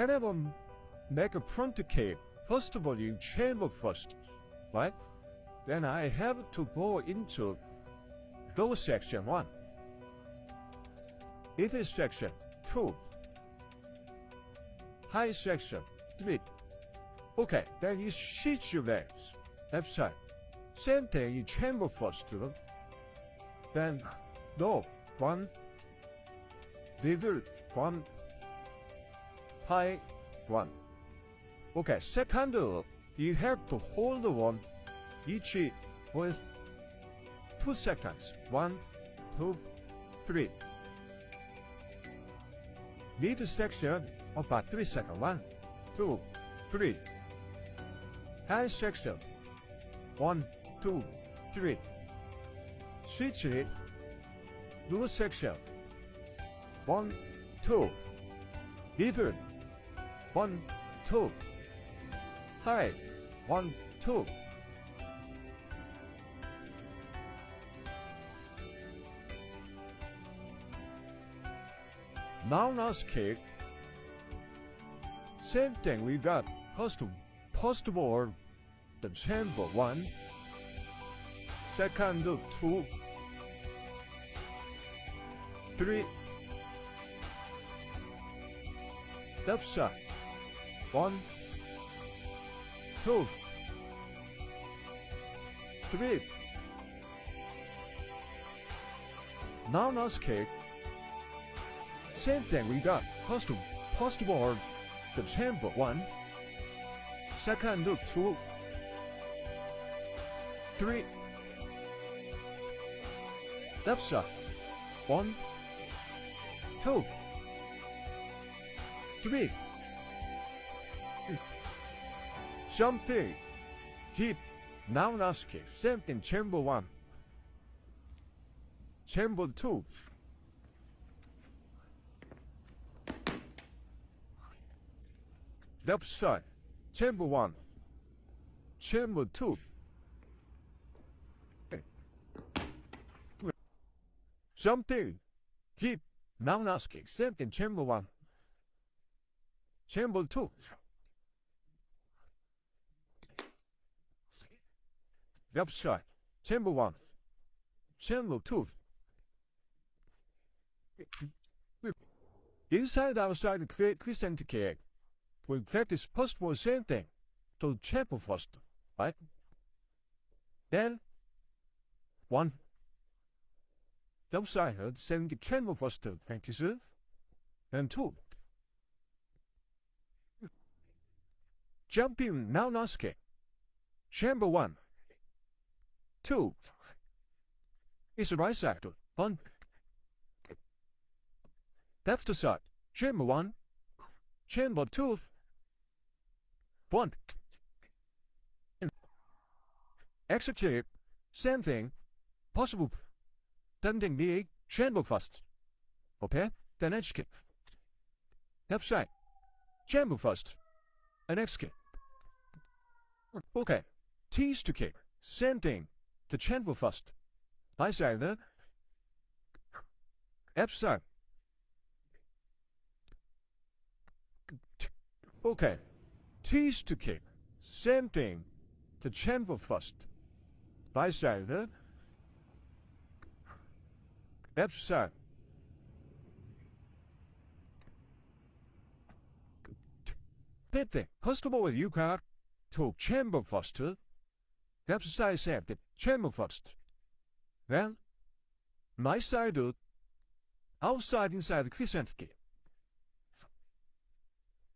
whenever make a front kick, first of all you chamber first, right? Then I have to go into low section 1. It is section 2. High section 3. Okay, then you switch your legs, left side. Same thing, you chamber first. Then low 1, middle 1, high 1. Okay, second, you have to hold one each with 2 seconds. 1, 2, 3. Mid section about 3 seconds. 1, 2, 3. High section 1, 2, 3. Switch it. Low section 1, 2. Middle 1, 2. High 1, 2. Now last kick. Same thing, we got first ball, the chamber 1, second 2, 3, left side 1, 2, 3. Now last kick. Same thing, we got first ball, the chamber 1, second 2, 3, left side 1, 2, 3. Jumping, deep, now last kick. Same thing, chamber 1, chamber 2. Left side, chamber 1, chamber 2. Something deep, now last kick. Same thing, chamber 1, chamber 2. Left side, chamber 1, chamber 2. Inside, outside, crescent kick. We practice first ball, same thing, to chamber first, right? Then 1. Left side, same chamber first practice, and 2. Jumping, now last kick. Chamber 1, 2. It's right side, 1. Left side, chamber 1, chamber 2. 1. Execute, same thing, possible, bending the chamber first. Okay, then edge kick. Left side, chamber first, and execute. Okay, tease to kick, same thing, the chamber first. Right side then, left side. Okay. Tease to kick, same thing, the chamber first. Right side, left side. Same thing. First of all, you got to chamber first. Left side, same thing, chamber first. Then, right side, outside, inside, crescent kick.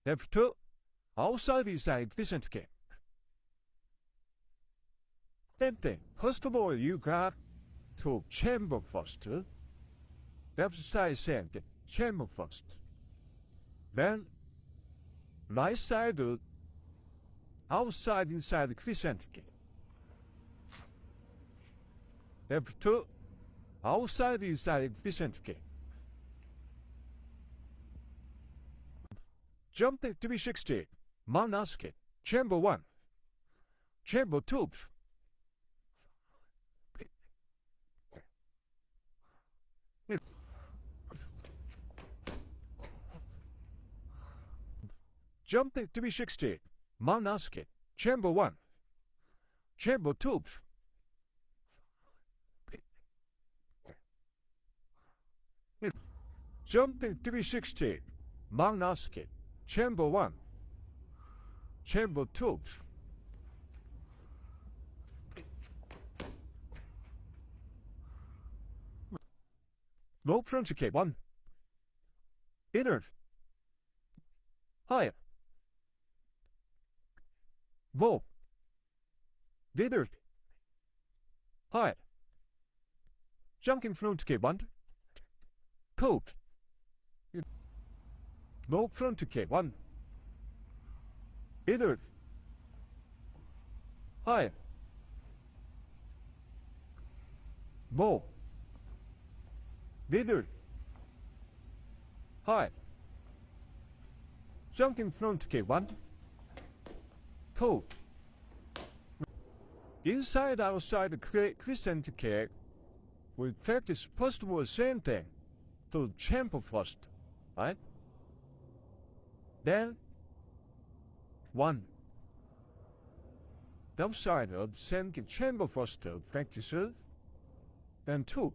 Left, outside, inside, crescent kick. Same thing. First of all, you got to chamber first. Left side, same thing, chamber first. Then, right side, outside, inside, crescent kick. Left, outside, inside, crescent kick. Jumping 360, Manas kick, chamber 1, chamber 2. Jumping 360. Mouse kick. Chamber 1. Chamber 2. Jumping 360. Mouse kick. Chamber 1. Chamber 2. Low front kick 1. Inner. Higher. Low. Inner. Higher. Jumping front kick 1. Cold. Low front kick 1. Inner. Higher. Low. Inner. High. Jumping front kick 1. Toe. Inside outside crescent kick. We practice post-war same thing. To chamber first. Right? Then 1. Left side of same chamber first practice. Then 2.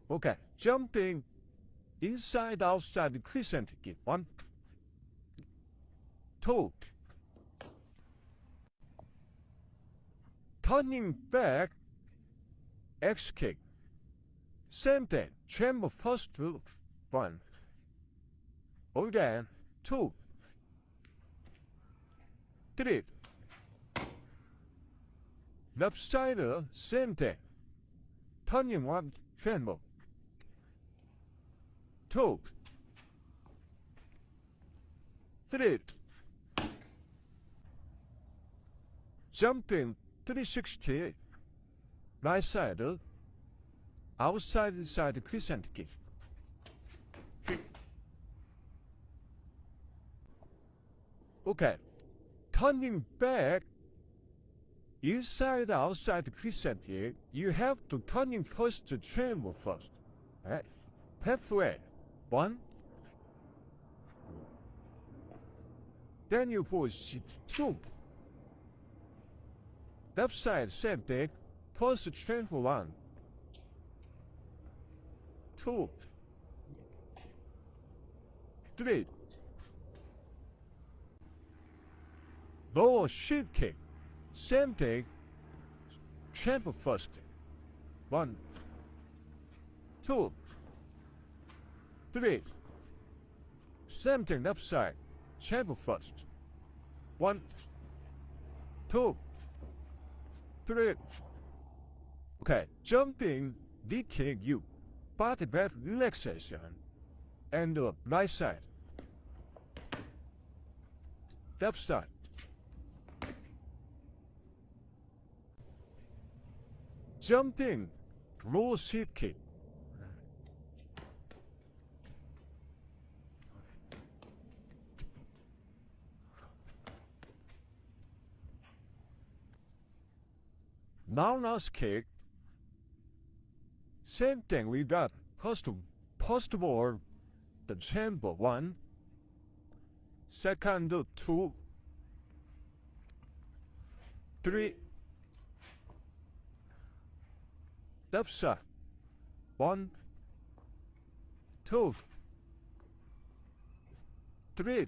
Okay, jumping inside outside crescent kick 1. 2. Turning back X kick. Same thing, chamber first 1. Again 2. 3. Left side same thing. Turning 1 chamber. 2. 3. Jumping 360. Right side. Outside side crescent kick. Okay. Turning back. Inside outside crescent kick. You have to turning first to chamber first. Right? Halfway. 1. Then you push 2. Left side same thing. First chamber 1. 2. 3. Lower shift kick. Same thing. Chamber first. 1. 2. 3. Same thing left side. Chamber first. 1. 2. 3. Okay, jumping, knee kick you. Body back relaxation. And right side. Left side. Jumping, low shift kick. Mouse kick. Same thing we got. Post ball, the chamber 1. Second 2. 3. Left side. 1. 2. 3.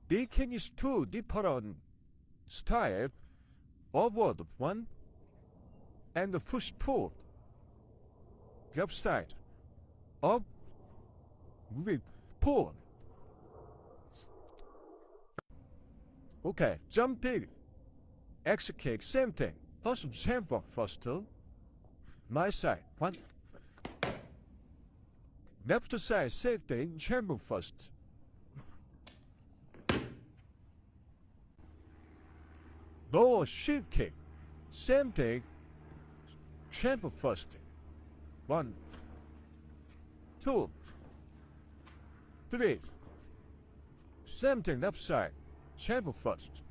The kick is 2 different style. Forward 1. And the push pull. Left side. Up. With pull. Okay, jumping. X kick, same thing. First chamber first. My side, 1. Left side, same thing, chamber first. Lower shift kick, same thing, chamber first. 1. 2. 3. Same thing, left side, chamber first.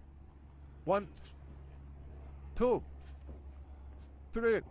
1. 2. 3.